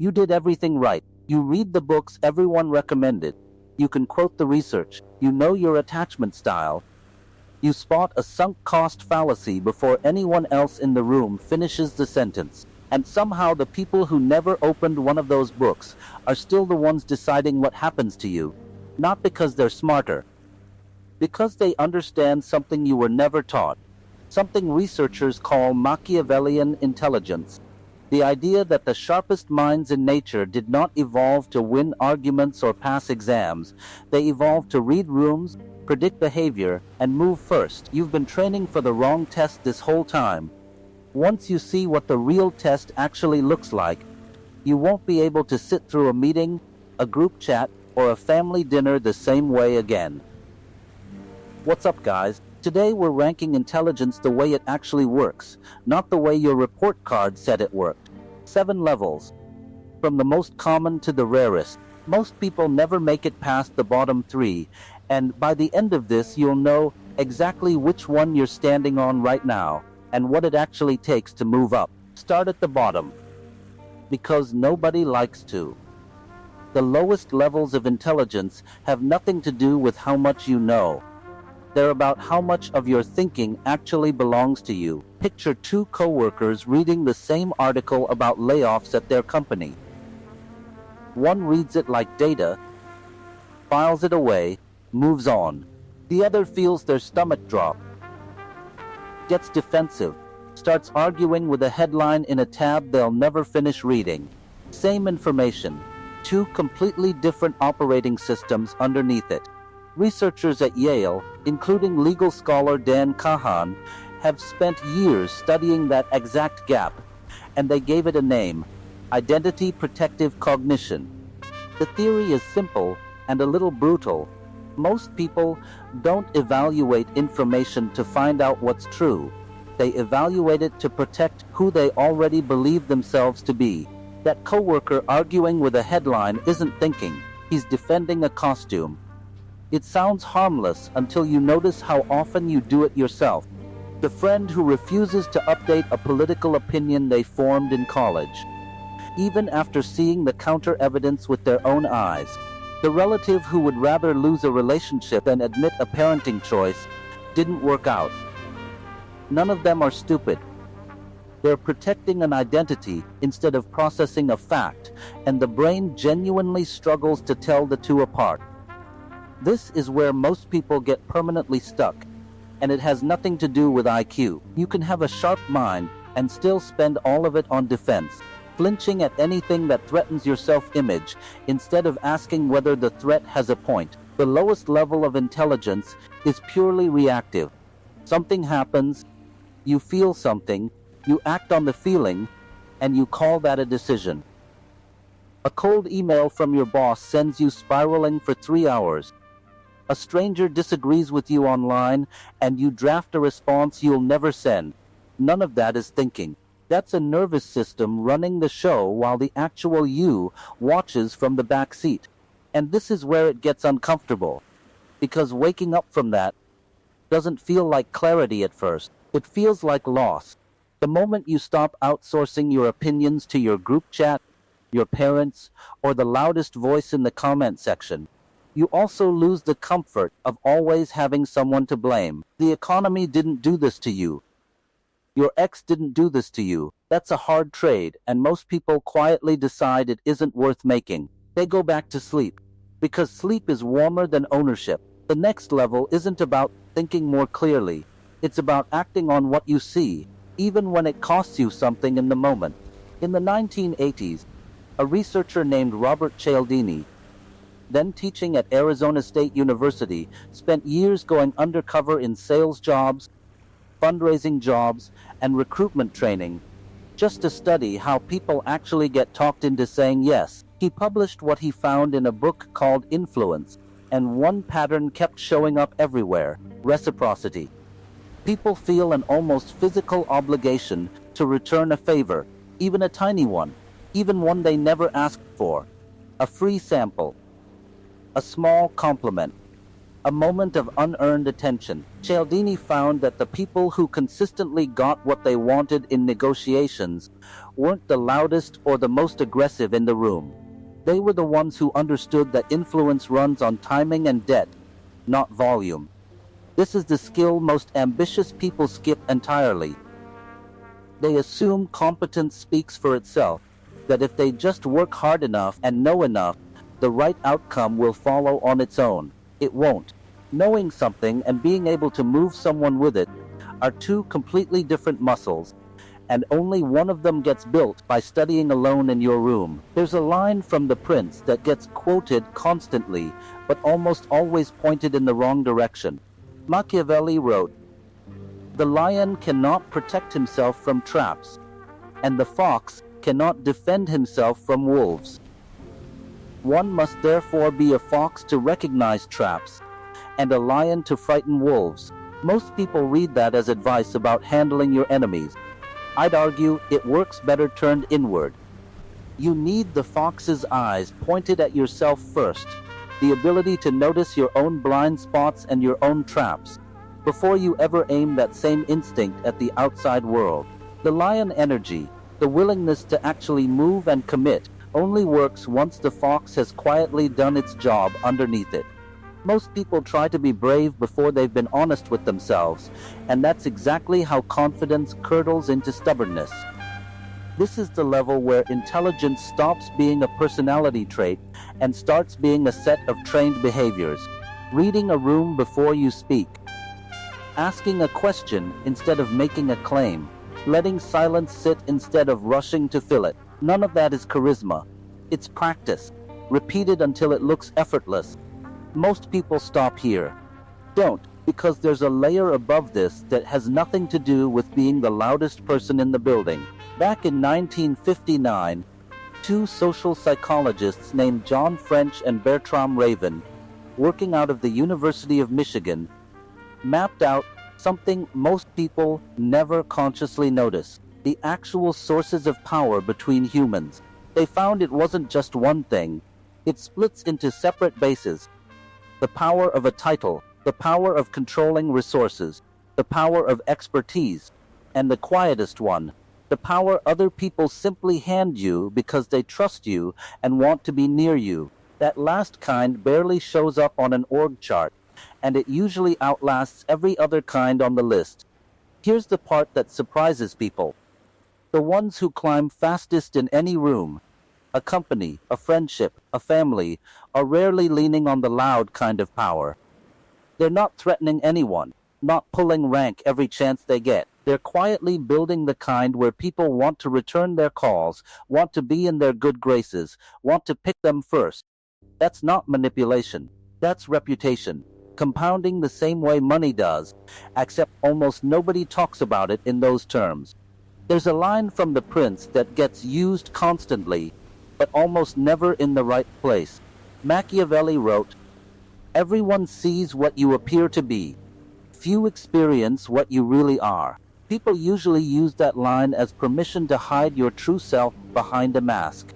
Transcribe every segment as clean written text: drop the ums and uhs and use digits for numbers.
You did everything right. You read the books everyone recommended. You can quote the research. You know your attachment style. You spot a sunk cost fallacy before anyone else in the room finishes the sentence. And somehow the people who never opened one of those books are still the ones deciding what happens to you. Not because they're smarter, because they understand something you were never taught, something researchers call Machiavellian intelligence. The idea that the sharpest minds in nature did not evolve to win arguments or pass exams. They evolved to read rooms, predict behavior, and move first. You've been training for the wrong test this whole time. Once you see what the real test actually looks like, you won't be able to sit through a meeting, a group chat, or a family dinner the same way again. What's up, guys? Today we're ranking intelligence the way it actually works, not the way your report card said it worked. 7 levels. From the most common to the rarest. Most people never make it past the bottom 3, and by the end of this you'll know exactly which one you're standing on right now, and what it actually takes to move up. Start at the bottom. Because nobody likes to. The lowest levels of intelligence have nothing to do with how much you know. They're about how much of your thinking actually belongs to you. Picture 2 coworkers reading the same article about layoffs at their company. One reads it like data, files it away, moves on. The other feels their stomach drop, gets defensive, starts arguing with a headline in a tab they'll never finish reading. Same information, 2 completely different operating systems underneath it. Researchers at Yale, including legal scholar Dan Kahan, have spent years studying that exact gap, and they gave it a name: identity protective cognition. The theory is simple and a little brutal. Most people don't evaluate information to find out what's true. They evaluate it to protect who they already believe themselves to be. That coworker arguing with a headline isn't thinking, he's defending a costume. It sounds harmless until you notice how often you do it yourself. The friend who refuses to update a political opinion they formed in college, even after seeing the counter evidence with their own eyes. The relative who would rather lose a relationship than admit a parenting choice didn't work out. None of them are stupid. They're protecting an identity instead of processing a fact, and the brain genuinely struggles to tell the two apart. This is where most people get permanently stuck, and it has nothing to do with IQ. You can have a sharp mind and still spend all of it on defense, flinching at anything that threatens your self-image instead of asking whether the threat has a point. The lowest level of intelligence is purely reactive. Something happens, you feel something, you act on the feeling, and you call that a decision. A cold email from your boss sends you spiraling for 3 hours. A stranger disagrees with you online, and you draft a response you'll never send. None of that is thinking. That's a nervous system running the show while the actual you watches from the back seat. And this is where it gets uncomfortable, because waking up from that doesn't feel like clarity at first. It feels like loss. The moment you stop outsourcing your opinions to your group chat, your parents, or the loudest voice in the comment section, you also lose the comfort of always having someone to blame. The economy didn't do this to you. Your ex didn't do this to you. That's a hard trade, and most people quietly decide it isn't worth making. They go back to sleep, because sleep is warmer than ownership. The next level isn't about thinking more clearly. It's about acting on what you see, even when it costs you something in the moment. In the 1980s, a researcher named Robert Cialdini, then teaching at Arizona State University, spent years going undercover in sales jobs, fundraising jobs, and recruitment training, just to study how people actually get talked into saying yes. He published what he found in a book called Influence, and one pattern kept showing up everywhere: reciprocity. People feel an almost physical obligation to return a favor, even a tiny one, even one they never asked for. A free sample, a small compliment, a moment of unearned attention. Cialdini found that the people who consistently got what they wanted in negotiations weren't the loudest or the most aggressive in the room. They were the ones who understood that influence runs on timing and depth, not volume. This is the skill most ambitious people skip entirely. They assume competence speaks for itself, that if they just work hard enough and know enough, the right outcome will follow on its own. It won't. Knowing something and being able to move someone with it are two completely different muscles, and only one of them gets built by studying alone in your room. There's a line from The Prince that gets quoted constantly, but almost always pointed in the wrong direction. Machiavelli wrote, "The lion cannot protect himself from traps, and the fox cannot defend himself from wolves. One must therefore be a fox to recognize traps, and a lion to frighten wolves." Most people read that as advice about handling your enemies. I'd argue it works better turned inward. You need the fox's eyes pointed at yourself first, the ability to notice your own blind spots and your own traps, before you ever aim that same instinct at the outside world. The lion energy, the willingness to actually move and commit, only works once the fox has quietly done its job underneath it. Most people try to be brave before they've been honest with themselves, and that's exactly how confidence curdles into stubbornness. This is the level where intelligence stops being a personality trait and starts being a set of trained behaviors. Reading a room before you speak, asking a question instead of making a claim, letting silence sit instead of rushing to fill it. None of that is charisma. It's practice, repeated until it looks effortless. Most people stop here. Don't, because there's a layer above this that has nothing to do with being the loudest person in the building. Back in 1959, two social psychologists named John French and Bertram Raven, working out of the University of Michigan, mapped out something most people never consciously notice: the actual sources of power between humans. They found it wasn't just one thing. It splits into separate bases. The power of a title, the power of controlling resources, the power of expertise, and the quietest one, the power other people simply hand you because they trust you and want to be near you. That last kind barely shows up on an org chart, and it usually outlasts every other kind on the list. Here's the part that surprises people. The ones who climb fastest in any room, a company, a friendship, a family, are rarely leaning on the loud kind of power. They're not threatening anyone, not pulling rank every chance they get. They're quietly building the kind where people want to return their calls, want to be in their good graces, want to pick them first. That's not manipulation. That's reputation, compounding the same way money does, except almost nobody talks about it in those terms. There's a line from The Prince that gets used constantly, but almost never in the right place. Machiavelli wrote, "Everyone sees what you appear to be. Few experience what you really are." People usually use that line as permission to hide your true self behind a mask.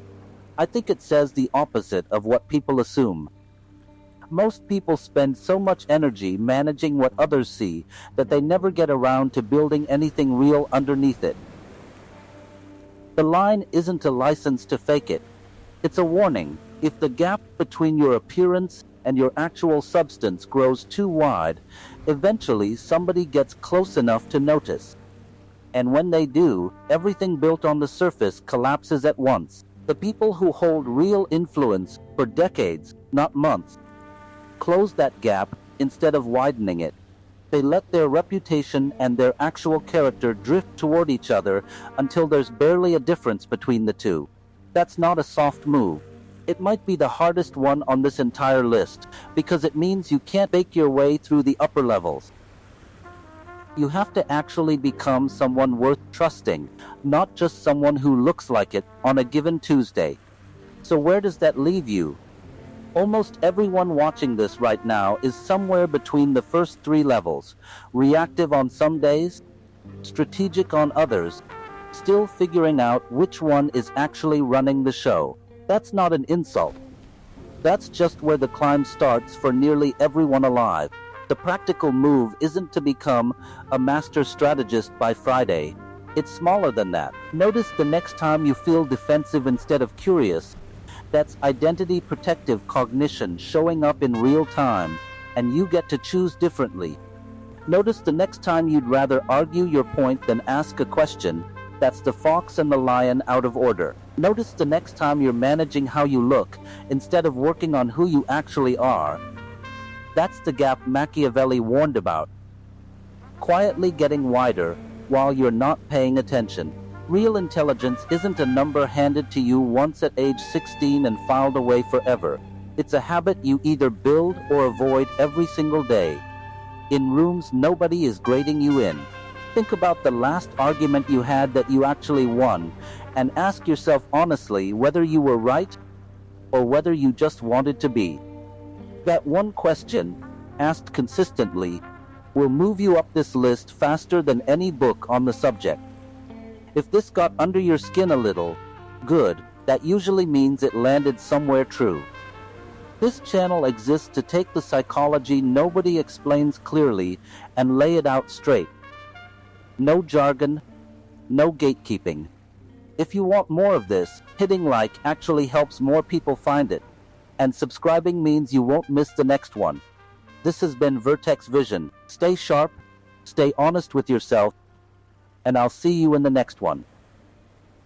I think it says the opposite of what people assume. Most people spend so much energy managing what others see that they never get around to building anything real underneath it. The line isn't a license to fake it. It's a warning. If the gap between your appearance and your actual substance grows too wide, eventually somebody gets close enough to notice. And when they do, everything built on the surface collapses at once. The people who hold real influence for decades, not months, close that gap instead of widening it. They let their reputation and their actual character drift toward each other until there's barely a difference between the two. That's not a soft move. It might be the hardest one on this entire list, because it means you can't bake your way through the upper levels. You have to actually become someone worth trusting, not just someone who looks like it on a given Tuesday. So where does that leave you? Almost everyone watching this right now is somewhere between the first three levels: reactive on some days, strategic on others, still figuring out which one is actually running the show. That's not an insult. That's just where the climb starts for nearly everyone alive. The practical move isn't to become a master strategist by Friday. It's smaller than that. Notice the next time you feel defensive instead of curious. That's identity protective cognition showing up in real time, and you get to choose differently. Notice the next time you'd rather argue your point than ask a question. That's the fox and the lion out of order. Notice the next time you're managing how you look instead of working on who you actually are. That's the gap Machiavelli warned about. Quietly getting wider while you're not paying attention. Real intelligence isn't a number handed to you once at age 16 and filed away forever. It's a habit you either build or avoid every single day. In rooms nobody is grading you in. Think about the last argument you had that you actually won, and ask yourself honestly whether you were right or whether you just wanted to be. That one question, asked consistently, will move you up this list faster than any book on the subject. If this got under your skin a little, good, that usually means it landed somewhere true. This channel exists to take the psychology nobody explains clearly and lay it out straight. No jargon, no gatekeeping. If you want more of this, hitting like actually helps more people find it, and subscribing means you won't miss the next one. This has been Vertex Vision. Stay sharp, stay honest with yourself, and I'll see you in the next one.